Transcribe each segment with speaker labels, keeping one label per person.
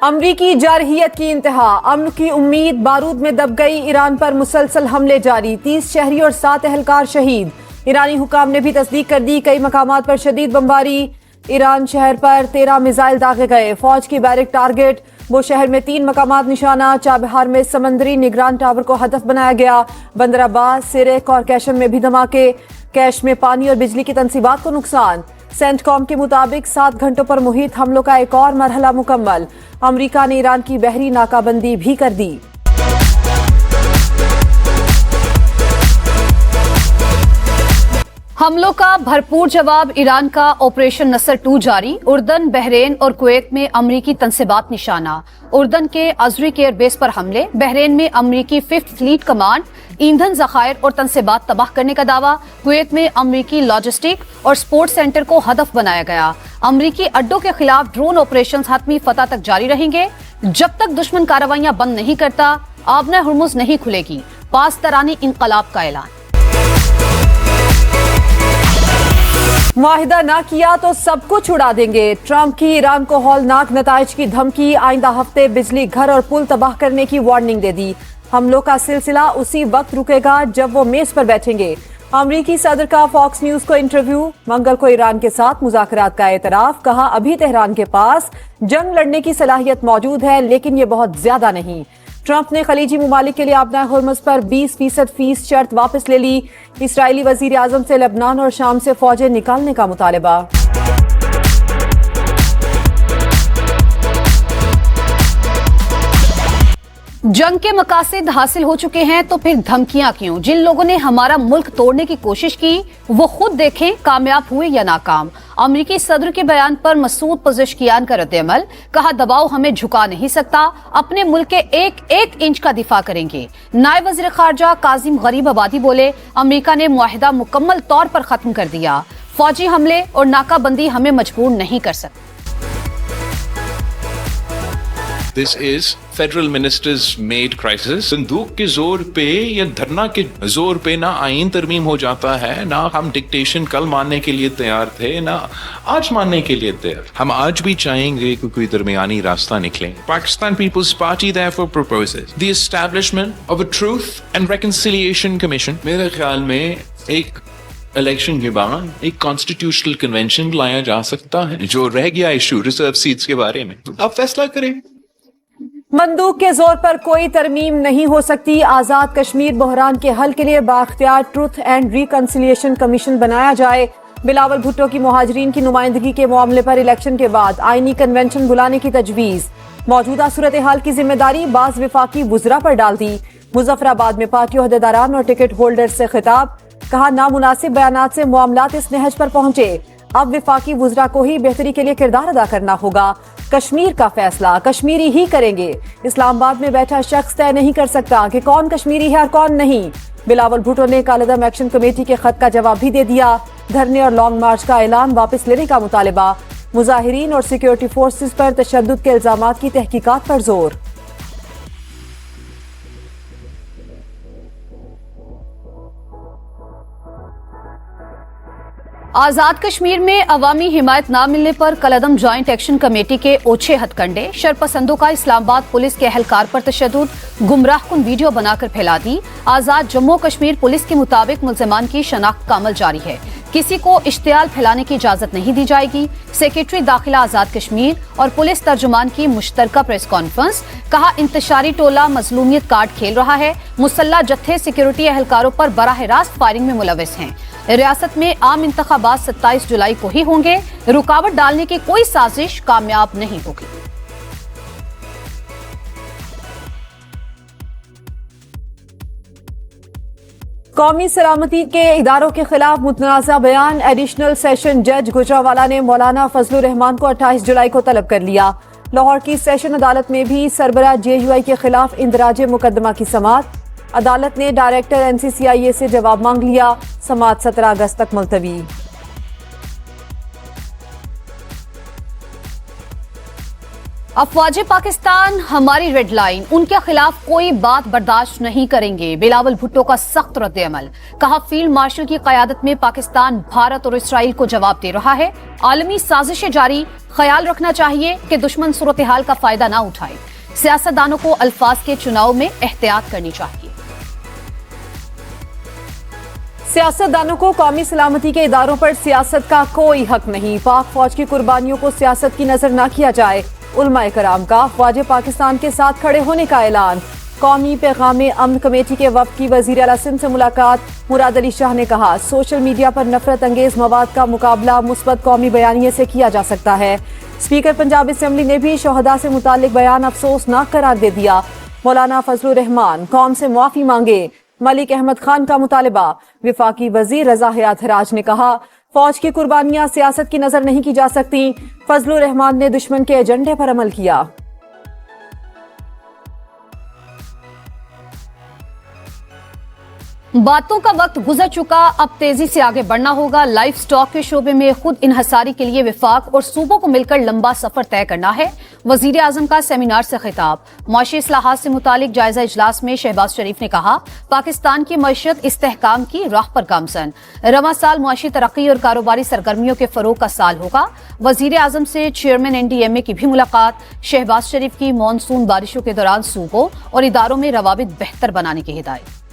Speaker 1: امریکی جارحیت کی انتہا، امن کی امید بارود میں دب گئی، ایران پر مسلسل حملے جاری، 30 شہری اور 7 اہلکار شہید۔ ایرانی حکام نے بھی تصدیق کر دی، کئی مقامات پر شدید بمباری، ایران شہر پر 13 میزائل داغے گئے، فوج کی بیرک ٹارگٹ، وہ شہر میں 3 مقامات نشانہ، چابہار میں سمندری نگران ٹاور کو ہدف بنایا گیا، بندر عباس، سرک اور کیشم میں بھی دھماکے، کیش میں پانی اور بجلی کی تنصیبات کو نقصان۔ سینٹ کام کے مطابق 7 گھنٹوں پر محیط حملوں کا ایک اور مرحلہ مکمل، امریکہ نے ایران کی بحری ناکہ بندی بھی کر دی۔
Speaker 2: حملوں کا بھرپور جواب، ایران کا آپریشن نصر 2 جاری، اردن، بحرین اور کویت میں امریکی تنصیبات نشانہ، اردن کے ازریق ایئر بیس پر حملے، بحرین میں امریکی 5th فلیٹ کمانڈ، ایندھن ذخائر اور تنصیبات تباہ کرنے کا دعویٰ، کویت میں امریکی لاجسٹک اور سپورٹ سینٹر کو ہدف بنایا گیا، امریکی اڈوں کے خلاف ڈرون آپریشنز حتمی فتح تک جاری رہیں گے، جب تک دشمن کارروائیاں بند نہیں کرتا آبنہ ہرمز نہیں کھلے گی، پاسدارانی انقلاب کا اعلان۔
Speaker 1: معاہدہ نہ کیا تو سب کچھ اڑا دیں گے، ٹرمپ کی ایران کو ہولناک نتائج کی دھمکی، آئندہ ہفتے بجلی گھر اور پل تباہ کرنے کی وارننگ دے دی، حملوں کا سلسلہ اسی وقت رکے گا جب وہ میز پر بیٹھیں گے۔ امریکی صدر کا فاکس نیوز کو انٹرویو، منگل کو ایران کے ساتھ مذاکرات کا اعتراف، کہا ابھی تہران کے پاس جنگ لڑنے کی صلاحیت موجود ہے لیکن یہ بہت زیادہ نہیں۔ ٹرمپ نے خلیجی ممالک کے لیے آبنہ ہرمز پر 20% فیس شرط واپس لے لی، اسرائیلی وزیر اعظم سے لبنان اور شام سے فوجیں نکالنے کا مطالبہ۔
Speaker 2: جنگ کے مقاصد حاصل ہو چکے ہیں تو پھر دھمکیاں کیوں؟ جن لوگوں نے ہمارا ملک توڑنے کی کوشش کی وہ خود دیکھیں کامیاب ہوئے یا ناکام۔ امریکی صدر کے بیان پر مسعود پزشکیان کا رد عمل، کہا دباؤ ہمیں جھکا نہیں سکتا، اپنے ملک کے ایک ایک انچ کا دفاع کریں گے۔ نائب وزیر خارجہ کاظم غریب آبادی بولے، امریکہ نے معاہدہ مکمل طور پر ختم کر دیا، فوجی حملے اور ناکہ بندی ہمیں مجبور نہیں کر سکتے۔
Speaker 3: This is Federal Ministers made crisis. صندوق کے زور پہ یا دھرنا کے زور پہ نہ آئین ترمیم ہو جاتا ہے، نہ ہم ڈکٹیشن کل ماننے کے لیے تیار تھے، نہ آج ماننے کے لیے تیار۔ ہم آج بھی چاہیں گے کہ کوئی درمیانی راستہ نکلے۔ Pakistan Peoples Party therefore proposes the establishment of a Truth and Reconciliation Commission۔ میرے خیال میں ایک الیکشن کے بعد ایک کانسٹیٹیوشنل کنونشن لایا جا سکتا ہے، جو رہ گیا ایشو ریزرو سیٹس کے بارے میں آپ فیصلہ کریں۔
Speaker 1: بندوق کے زور پر کوئی ترمیم نہیں ہو سکتی، آزاد کشمیر بحران کے حل کے لیے بااختیار ٹروتھ اینڈ ریکنسیلیشن کمیشن بنایا جائے، بلاول بھٹو کی مہاجرین کی نمائندگی کے معاملے پر الیکشن کے بعد آئینی کنونشن بلانے کی تجویز، موجودہ صورتحال کی ذمہ داری بعض وفاقی وزراء پر ڈال دی، مظفر آباد میں پارٹی عہدیداران اور ٹکٹ ہولڈر سے خطاب، کہا نامناسب بیانات سے معاملات اس نہج پر پہنچے، اب وفاقی وزراء کو ہی بہتری کے لیے کردار ادا کرنا ہوگا، کشمیر کا فیصلہ کشمیری ہی کریں گے، اسلام آباد میں بیٹھا شخص طے نہیں کر سکتا کہ کون کشمیری ہے اور کون نہیں، بلاول بھٹو نے کالعدم ایکشن کمیٹی کے خط کا جواب بھی دے دیا، دھرنے اور لانگ مارچ کا اعلان واپس لینے کا مطالبہ، مظاہرین اور سیکیورٹی فورسز پر تشدد کے الزامات کی تحقیقات پر زور۔
Speaker 2: آزاد کشمیر میں عوامی حمایت نہ ملنے پر کالعدم جوائنٹ ایکشن کمیٹی کے اوچھے ہتھ کنڈے، شرپسندوں کا اسلام آباد پولیس کے اہلکار پر تشدد، گمراہ کن ویڈیو بنا کر پھیلا دی، آزاد جموں کشمیر پولیس کے مطابق ملزمان کی شناخت کا عمل جاری ہے، کسی کو اشتعال پھیلانے کی اجازت نہیں دی جائے گی، سیکریٹری داخلہ آزاد کشمیر اور پولیس ترجمان کی مشترکہ پریس کانفرنس، کہا انتشاری ٹولہ مظلومیت کارڈ کھیل رہا ہے، مسلح جتھے سیکیورٹی اہلکاروں پر براہ راست فائرنگ میں ملوث ہیں، ریاست میں عام انتخابات 27 جولائی کو ہی ہوں گے، رکاوٹ ڈالنے کی کوئی سازش کامیاب نہیں ہوگی۔
Speaker 1: قومی سلامتی کے اداروں کے خلاف متنازع بیان، ایڈیشنل سیشن جج گجرانوالہ نے مولانا فضل الرحمان کو 28 جولائی کو طلب کر لیا، لاہور کی سیشن عدالت میں بھی سربراہ JUI کے خلاف اندراج مقدمہ کی سماعت، عدالت نے ڈائریکٹر NCCIA سے جواب مانگ لیا، سماعت 17 اگست تک ملتوی۔
Speaker 2: अफवाज पाकिस्तान हमारी रेड लाइन, उनके खिलाफ कोई बात बर्दाश्त नहीं करेंगे। बिलावल भुट्टो का सख्त रद्द-ए-अमल, कहा फील्ड मार्शल की क़यादत में पाकिस्तान भारत और इसराइल को जवाब दे रहा है। आलमी साजिशें जारी, ख्याल रखना चाहिए कि दुश्मन सूरत हाल का फायदा ना उठाए। सियासतदानों को अल्फाज के चुनाव में एहतियात करनी चाहिए।
Speaker 1: सियासतदानों को कौमी सलामती के इदारों पर सियासत का कोई हक नहीं। पाक फौज की कुर्बानियों को सियासत की नजर न किया जाए। उलमाए कराम का अफवाज पाकिस्तान के साथ खड़े होने का ऐलान। कौमी पैगाम अमन कमेटी के वफ्द की वजीर आला सिंध से मुलाकात। मुराद अली शाह ने कहा सोशल मीडिया पर नफरत अंगेज मवाद का मुकाबला मुस्बत कौमी बयानिए से किया जा सकता है। स्पीकर पंजाब असेंबली ने भी शोहदा से मुतालिक बयान अफसोसनाक करार दे दिया। मौलाना फजलुर रहमान कौम से मुआफी मांगे। मलिक अहमद खान का मुतालबा। विफाकी वजीर रजा हयात हराज ने कहा फौज की कुर्बानियां सियासत की नजर नहीं की जा सकती। फजलुर रहमान ने दुश्मन के एजेंडे पर अमल किया।
Speaker 2: बातों का वक्त गुजर चुका, अब तेजी से आगे बढ़ना होगा। लाइफ स्टॉक के शोबे में खुद इन्हसारी के लिए विफाक और सूबों को मिलकर लंबा सफर तय करना है। वजीर आजम का सेमिनार से खिताब। माशी इस्लाहात से मुतालिक जायजा इजलास में शहबाज शरीफ ने कहा पाकिस्तान की मईशत इस्तेहकाम की राह पर गामजन। रवां साल मुआशी तरक्की और कारोबारी सरगर्मियों के फरोग का साल होगा। वजीर आजम से चेयरमैन NDMA की भी मुलाकात। शहबाज शरीफ की मानसून बारिशों के दौरान सूबों और इदारों में रवाबित बेहतर बनाने की हिदायत।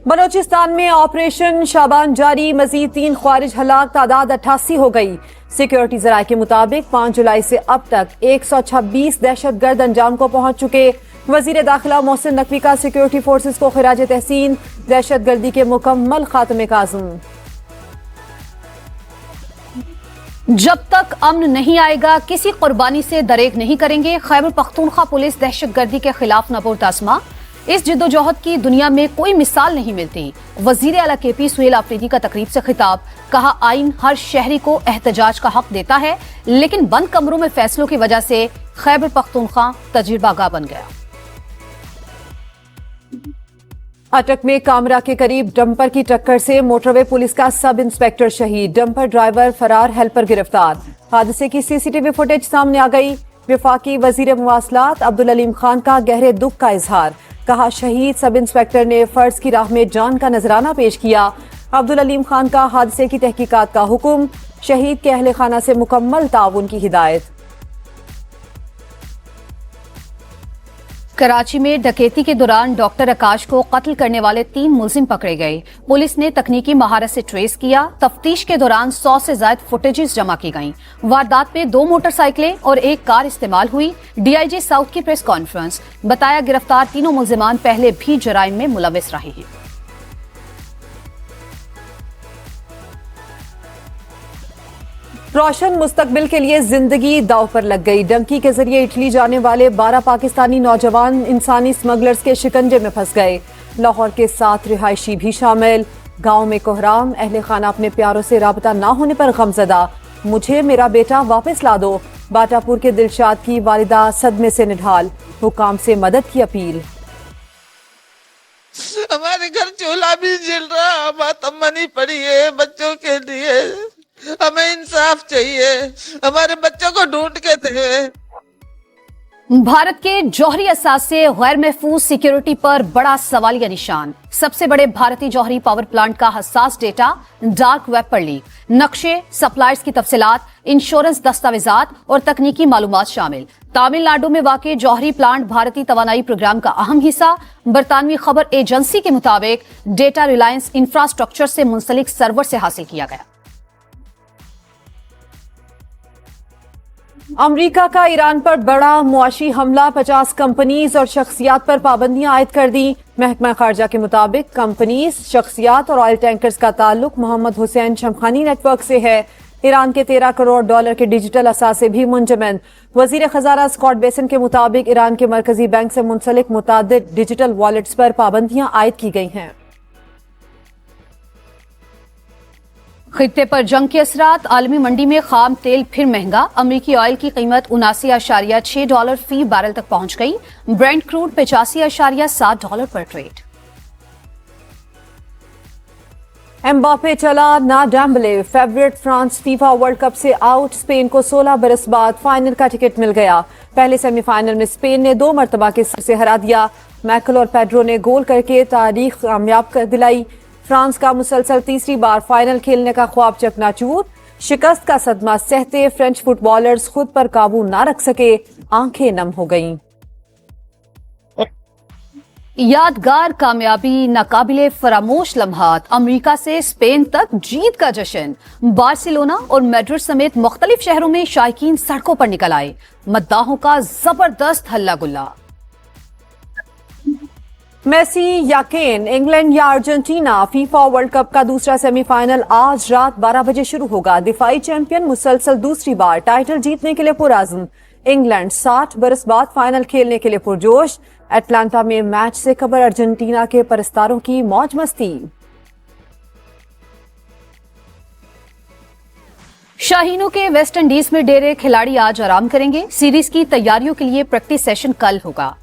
Speaker 1: बलोचिस्तान में ऑपरेशन शाबान जारी। मजीद 3 ख्वारिज हलाक, तादाद 88 हो गई। सिक्योरिटी जराये के मुताबिक 5 जुलाई से अब तक 126 दहशतगर्द अंजाम को पहुंच चुके। वजीर दाखिला मोहसिन नकवी का सिक्योरिटी फोर्सेस को खिराज तहसीन। दहशतगर्दी के मुकम्मल खात्मे का अज़्म।
Speaker 2: जब तक अमन नहीं आएगा किसी कुर्बानी से दरेग नहीं करेंगे। खैबर पख्तूनख्वा पुलिस दहशतगर्दी के खिलाफ नबूर्द आसमा। इस जिद्दोजहद की दुनिया में कोई मिसाल नहीं मिलती। वजीर आला KP सुहेल आफरीदी का तकरीब से खिताब। कहा आइन हर शहरी को एहतजाज का हक देता है, लेकिन बंद कमरों में फैसलों की वजह से खैबर पख्तूनख्वा तजुर्बागाह बन गया।
Speaker 1: अटक में कामरा के करीब डंपर की टक्कर से मोटरवे पुलिस का सब इंस्पेक्टर शहीद। डंपर ड्राइवर फरार, हेल्पर गिरफ्तार। हादसे की CCTV फुटेज सामने आ गई। विफाकी वजीर मुवासलात अब्दुल अलीम खान का गहरे दुख का इजहार। कहा शहीद सब इंस्पेक्टर ने फर्ज की राह में जान का नजराना पेश किया। अब्दुल अलीम खान का हादसे की तहकीकात का हुक्म। शहीद के अहले खाना से मुकम्मल ताउन की हिदायत।
Speaker 2: कराची में डकैती के दौरान डॉक्टर आकाश को कत्ल करने वाले 3 मुलजिम पकड़े गए। पुलिस ने तकनीकी महारत से ट्रेस किया। तफ्तीश के दौरान 100 से ज्यादा फुटेजेस जमा की गईं। वारदात में 2 मोटरसाइकिलें और 1 कार इस्तेमाल हुई। DIG साउथ की प्रेस कॉन्फ्रेंस। बताया गिरफ्तार तीनों मुलजिमान पहले भी जराइम में मुलविस रहे हैं।
Speaker 1: रोशन मुस्तकबिल के लिए जिंदगी दांव पर लग गई। डंकी के जरिए इटली जाने वाले 12 पाकिस्तानी नौजवान इंसानी स्मगलर्स के शिकंजे में फंस गए। लाहौर के 7 रिहायशी भी शामिल। गांव में कोहराम। अहले खाना अपने प्यारों से राबता ना होने पर गमजदा। मुझे मेरा बेटा वापस ला दो। बाटापुर के दिलशाद की वालिदा सदमे से निढाल। हुकाम से मदद की अपील।
Speaker 4: हमारे घर चूल्हा भी जल रहा, बात मनी पड़ी है बच्चों के लिए। हमें इंसाफ चाहिए, हमारे बच्चों को ढूंढ के दे।
Speaker 2: भारत के जौहरी असास से गैर महफूज सिक्योरिटी पर बड़ा सवालिया निशान। सबसे बड़े भारतीय जौहरी पावर प्लांट का हसास डेटा डार्क वेब पर लीक। नक्शे, सप्लायर्स की तफसीलात, इंश्योरेंस दस्तावेजात और तकनीकी मालूमात शामिल। तमिलनाडु में वाक़ जौहरी प्लांट भारतीय तवानाई प्रोग्राम का अहम हिस्सा। बरतानवी खबर एजेंसी के मुताबिक डेटा रिलायंस इंफ्रास्ट्रक्चर से मुंसलिक सर्वर से हासिल किया गया।
Speaker 1: अमरीका का ईरान पर बड़ा मुआशी हमला। 50 कंपनीज और शख्सियात पर पाबंदियां आयद कर दी। महकमा खारजा के मुताबिक कंपनीज, शख्सियात और ऑयल टैंकर्स का ताल्लुक मोहम्मद हुसैन शमखानी नेटवर्क से है। ईरान के $13 करोड़ के डिजिटल असासे भी मुंजमद। वजीर खजाना स्कॉट बेसन के मुताबिक ईरान के मरकजी बैंक से मुंसलिक मुतादिद डिजिटल वॉलेट्स पर पाबंदियां आयद की गई हैं।
Speaker 2: खित्ते पर जंग के असरात। आलमी मंडी में खाम तेल फिर महंगा। अमरीकी ऑयल की कीमत $79.6 फी बैरल तक पहुंच गई। ब्रेंट क्रूड $85.7 पर ट्रेड।
Speaker 1: एम्बापे चला ना Dembele, favourite France FIFA world cup से आउट, स्पेन को 16 बरस बाद फाइनल का टिकट मिल गया। पहले सेमीफाइनल में स्पेन ने 2 मरतबा के से हरा दिया। मैकल और पेड्रो ने गोल करके तारीख कामयाब कर दिलाई। फ्रांस का मुसलसल तीसरी बार फाइनल खेलने का ख्वाब चकनाचूर, शिकस्त का सदमा सहते फ्रेंच फुटबॉलर्स खुद पर काबू ना रख सके, आंखें नम हो गईं।
Speaker 2: यादगार कामयाबी, नाकाबिले फरामोश लम्हात, अमेरिका से स्पेन तक जीत का जश्न। बार्सिलोना और मैड्रिड समेत मुख्तलिफ शहरों में शायकीन सड़कों पर निकल आए। मद्दाहों का जबरदस्त हल्ला गुल्ला।
Speaker 1: मेसी या केन, इंग्लैंड या अर्जेंटीना, फीफा वर्ल्ड कप का दूसरा सेमीफाइनल आज रात 12 बजे शुरू होगा। दिफाई चैंपियन मुसलसल दूसरी बार टाइटल जीतने के लिए पुरआज़म। इंग्लैंड 60 बरस बाद फाइनल खेलने के लिए पुरजोश। एटलांटा में मैच से खबर अर्जेंटीना के परस्तारों की मौज मस्ती।
Speaker 2: शाहीनों के वेस्ट इंडीज में डेरे खिलाड़ी आज आराम करेंगे। सीरीज की तैयारियों के लिए प्रैक्टिस सेशन कल होगा।